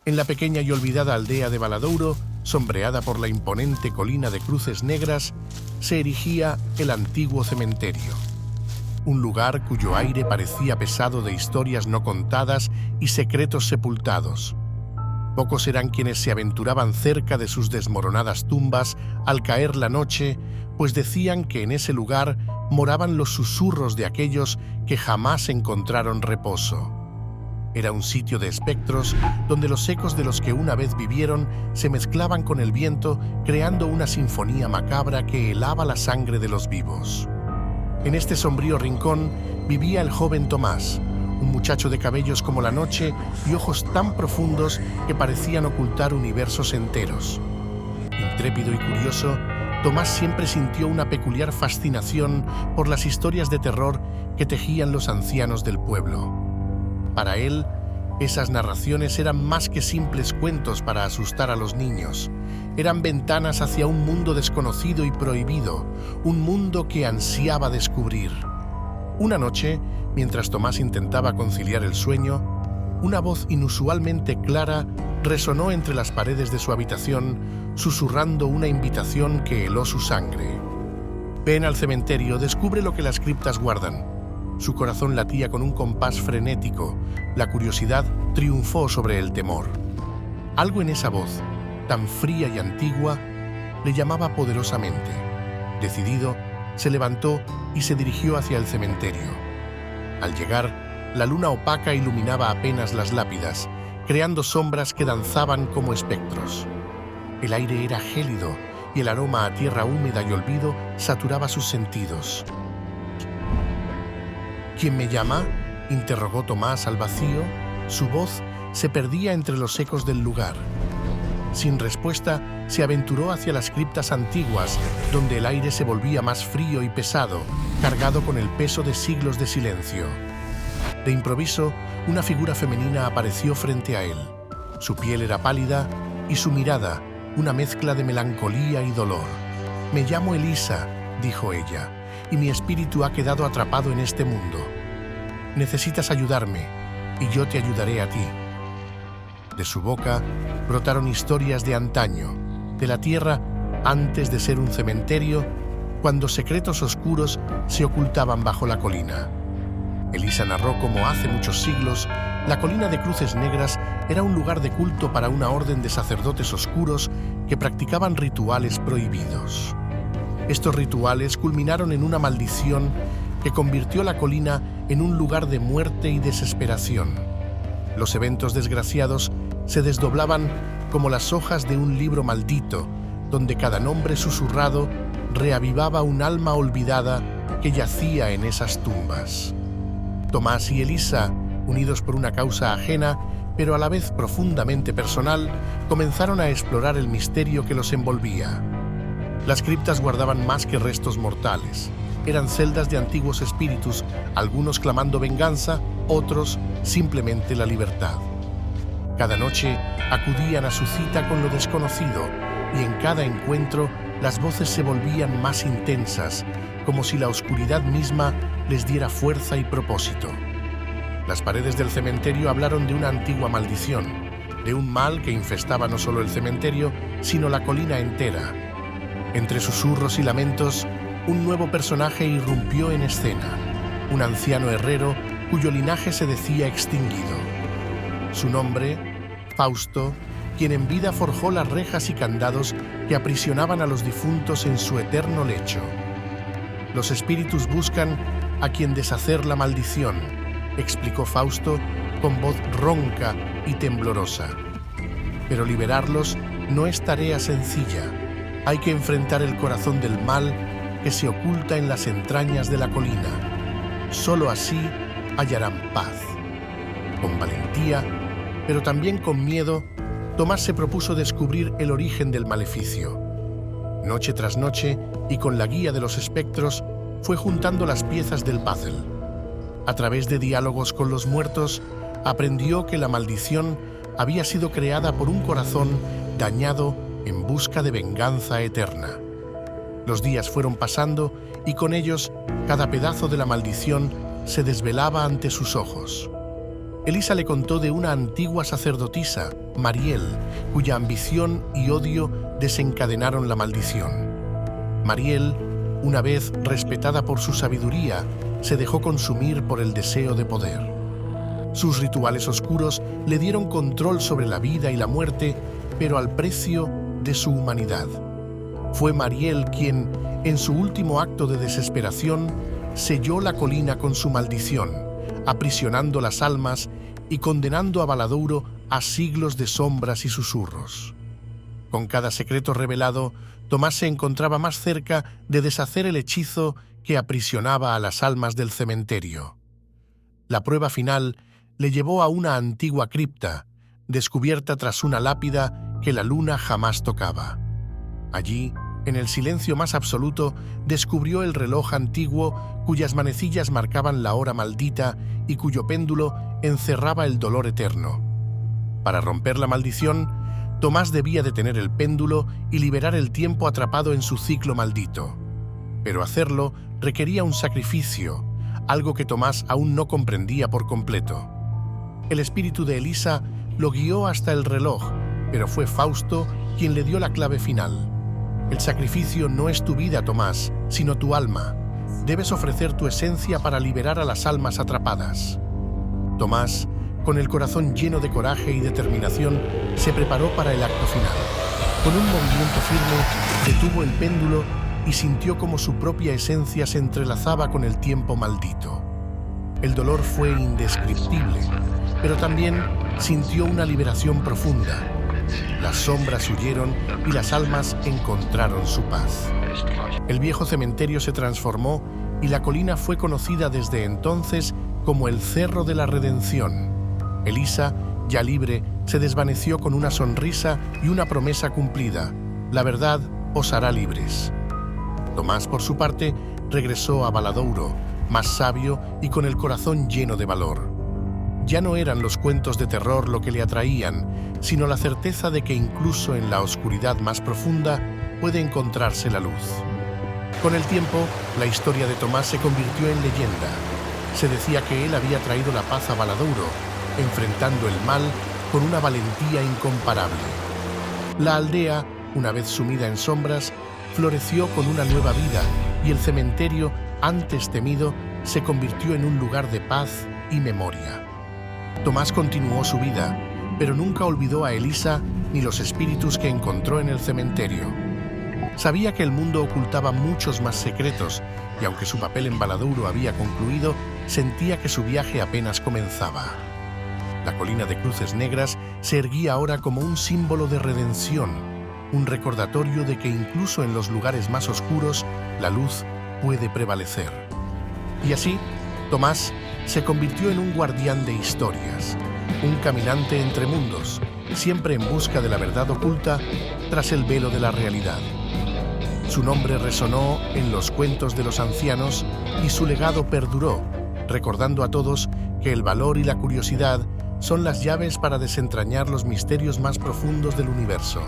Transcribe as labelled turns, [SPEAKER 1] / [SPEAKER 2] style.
[SPEAKER 1] En la pequeña y olvidada aldea de Valadouro, sombreada por la imponente colina de Cruces Negras, se erigía el antiguo cementerio. Un lugar cuyo aire parecía pesado de historias no contadas y secretos sepultados. Pocos eran quienes se aventuraban cerca de sus desmoronadas tumbas al caer la noche, pues decían que en ese lugar moraban los susurros de aquellos que jamás encontraron reposo. Era un sitio de espectros donde los ecos de los que una vez vivieron se mezclaban con el viento, creando una sinfonía macabra que helaba la sangre de los vivos. En este sombrío rincón vivía el joven Tomás, un muchacho de cabellos como la noche y ojos tan profundos que parecían ocultar universos enteros. Intrépido y curioso, Tomás siempre sintió una peculiar fascinación por las historias de terror que tejían los ancianos del pueblo. Para él, esas narraciones eran más que simples cuentos para asustar a los niños. Eran ventanas hacia un mundo desconocido y prohibido, un mundo que ansiaba descubrir. Una noche, mientras Tomás intentaba conciliar el sueño, una voz inusualmente clara resonó entre las paredes de su habitación, susurrando una invitación que heló su sangre. Ven al cementerio, descubre lo que las criptas guardan. Su corazón latía con un compás frenético. La curiosidad triunfó sobre el temor. Algo en esa voz, tan fría y antigua, le llamaba poderosamente. Decidido, se levantó y se dirigió hacia el cementerio. Al llegar, la luna opaca iluminaba apenas las lápidas, creando sombras que danzaban como espectros. El aire era gélido y el aroma a tierra húmeda y olvido saturaba sus sentidos. ¿Quién me llama?, interrogó Tomás al vacío. Su voz se perdía entre los ecos del lugar. Sin respuesta, se aventuró hacia las criptas antiguas, donde el aire se volvía más frío y pesado, cargado con el peso de siglos de silencio. De improviso, una figura femenina apareció frente a él. Su piel era pálida y su mirada, una mezcla de melancolía y dolor. «Me llamo Elisa», dijo ella, «y mi espíritu ha quedado atrapado en este mundo. Necesitas ayudarme, y yo te ayudaré a ti». De su boca brotaron historias de antaño, de la tierra antes de ser un cementerio, cuando secretos oscuros se ocultaban bajo la colina. Elisa narró cómo hace muchos siglos la colina de Cruces Negras era un lugar de culto para una orden de sacerdotes oscuros que practicaban rituales prohibidos. Estos rituales culminaron en una maldición que convirtió la colina en un lugar de muerte y desesperación. Los eventos desgraciados se desdoblaban como las hojas de un libro maldito, donde cada nombre susurrado reavivaba un alma olvidada que yacía en esas tumbas. Tomás y Elisa, unidos por una causa ajena, pero a la vez profundamente personal, comenzaron a explorar el misterio que los envolvía. Las criptas guardaban más que restos mortales. Eran celdas de antiguos espíritus, algunos clamando venganza, otros simplemente la libertad. Cada noche acudían a su cita con lo desconocido, y en cada encuentro las voces se volvían más intensas, como si la oscuridad misma les diera fuerza y propósito. Las paredes del cementerio hablaron de una antigua maldición, de un mal que infestaba no solo el cementerio, sino la colina entera. Entre susurros y lamentos, un nuevo personaje irrumpió en escena, un anciano herrero cuyo linaje se decía extinguido. Su nombre, Fausto, quien en vida forjó las rejas y candados que aprisionaban a los difuntos en su eterno lecho. Los espíritus buscan a quien deshacer la maldición, explicó Fausto con voz ronca y temblorosa. Pero liberarlos no es tarea sencilla. Hay que enfrentar el corazón del mal que se oculta en las entrañas de la colina. Solo así hallarán paz. Con valentía, pero también con miedo, Tomás se propuso descubrir el origen del maleficio. Noche tras noche, y con la guía de los espectros, fue juntando las piezas del puzzle. A través de diálogos con los muertos, aprendió que la maldición había sido creada por un corazón dañado en busca de venganza eterna. Los días fueron pasando y con ellos cada pedazo de la maldición se desvelaba ante sus ojos. Elisa le contó de una antigua sacerdotisa, Mariel, cuya ambición y odio desencadenaron la maldición. Mariel, una vez respetada por su sabiduría, se dejó consumir por el deseo de poder. Sus rituales oscuros le dieron control sobre la vida y la muerte, pero al precio de su humanidad. Fue Mariel quien, en su último acto de desesperación, selló la colina con su maldición, aprisionando las almas y condenando a Baladouro a siglos de sombras y susurros. Con cada secreto revelado, Tomás se encontraba más cerca de deshacer el hechizo que aprisionaba a las almas del cementerio. La prueba final le llevó a una antigua cripta, descubierta tras una lápida que la luna jamás tocaba. Allí, en el silencio más absoluto, descubrió el reloj antiguo cuyas manecillas marcaban la hora maldita y cuyo péndulo encerraba el dolor eterno. Para romper la maldición, Tomás debía detener el péndulo y liberar el tiempo atrapado en su ciclo maldito. Pero hacerlo requería un sacrificio, algo que Tomás aún no comprendía por completo. El espíritu de Elisa lo guió hasta el reloj, pero fue Fausto quien le dio la clave final. El sacrificio no es tu vida, Tomás, sino tu alma. Debes ofrecer tu esencia para liberar a las almas atrapadas. Tomás, con el corazón lleno de coraje y determinación, se preparó para el acto final. Con un movimiento firme, detuvo el péndulo y sintió como su propia esencia se entrelazaba con el tiempo maldito. El dolor fue indescriptible, pero también sintió una liberación profunda. Las sombras huyeron y las almas encontraron su paz. El viejo cementerio se transformó y la colina fue conocida desde entonces como el Cerro de la Redención. Elisa, ya libre, se desvaneció con una sonrisa y una promesa cumplida: la verdad os hará libres. Tomás, por su parte, regresó a Baladouro, más sabio y con el corazón lleno de valor. Ya no eran los cuentos de terror lo que le atraían, sino la certeza de que incluso en la oscuridad más profunda puede encontrarse la luz. Con el tiempo, la historia de Tomás se convirtió en leyenda. Se decía que él había traído la paz a Baladouro, enfrentando el mal con una valentía incomparable. La aldea, una vez sumida en sombras, floreció con una nueva vida y el cementerio, antes temido, se convirtió en un lugar de paz y memoria. Tomás continuó su vida, pero nunca olvidó a Elisa ni los espíritus que encontró en el cementerio. Sabía que el mundo ocultaba muchos más secretos y aunque su papel en Baladouro había concluido, sentía que su viaje apenas comenzaba. La colina de Cruces Negras se erguía ahora como un símbolo de redención, un recordatorio de que incluso en los lugares más oscuros la luz puede prevalecer. Y así, Tomás se convirtió en un guardián de historias, un caminante entre mundos, siempre en busca de la verdad oculta tras el velo de la realidad. Su nombre resonó en los cuentos de los ancianos y su legado perduró, recordando a todos que el valor y la curiosidad son las llaves para desentrañar los misterios más profundos del universo.